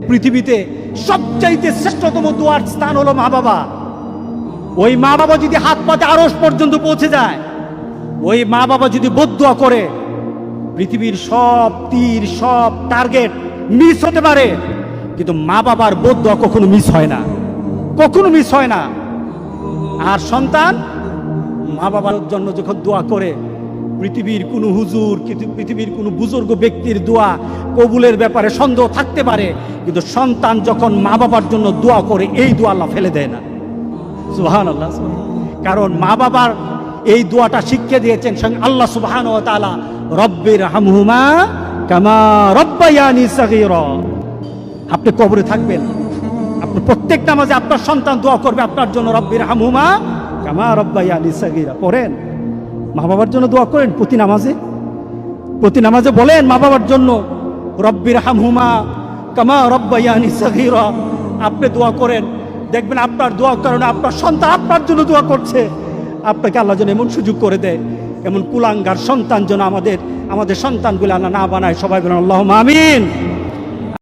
পৃথিবীতে সবচাইতে শ্রেষ্ঠতম দোয়ার স্থান হলো মা বাবা। ওই মা বাবা যদি হাত পাতে আরশ পর্যন্ত পৌঁছে যায়, ওই মা বাবা যদি বদদুয়া করে, পৃথিবীর সব তীর সব টার্গেট মিস হতে পারে, কিন্তু মা বাবার বদদুয়া কখনো মিস হয় না, কখনো মিস হয় না। আর সন্তান মা বাবার জন্য যখন দোয়া করে, পৃথিবীর কোনো হুজুর, পৃথিবীর কোনো বুজুর্গ ব্যক্তির দোয়া কবুলের ব্যাপারে সন্দেহ থাকতে পারে, কিন্তু সন্তান যখন মা বাবার জন্য দোয়া করে, এই দোয়া আল্লাহ ফেলে দেয় না। সুবহানাল্লাহ। কারণ মা বাবার এই দোয়াটা শিখিয়ে দিয়েছেন স্বয়ং আল্লাহ সুবহানাহু ওয়া তাআলা, রব্বির হামহুমা কামা রব্বায়ানি সাগীরা। আপনি কবরে থাকবেন, আপনি প্রত্যেক নামাজে আপনার সন্তান দোয়া করবে আপনার জন্য, রব্বির হামহুমা কামা রব্বায়ানি সাগীরা। পড়েন, মা বাবার জন্য দোয়া করেন প্রতি নামাজে বলেন মা বাবার জন্য, রব্বির হামহুমা কামা রব্বায়ানি সাগীরা। আপনি দোয়া করেন, দেখবেন আপনার দোয়ার কারণে আপনার সন্তান আপনার জন্য দোয়া করছে। আপনাকে আল্লাহ যেন এমন সুযোগ করে দেয়, এমন কুলাঙ্গার সন্তান যেন আমাদের সন্তানগুলো আল্লাহ না বানায়। সবাই বলেন আল্লাহুম্মা আমিন।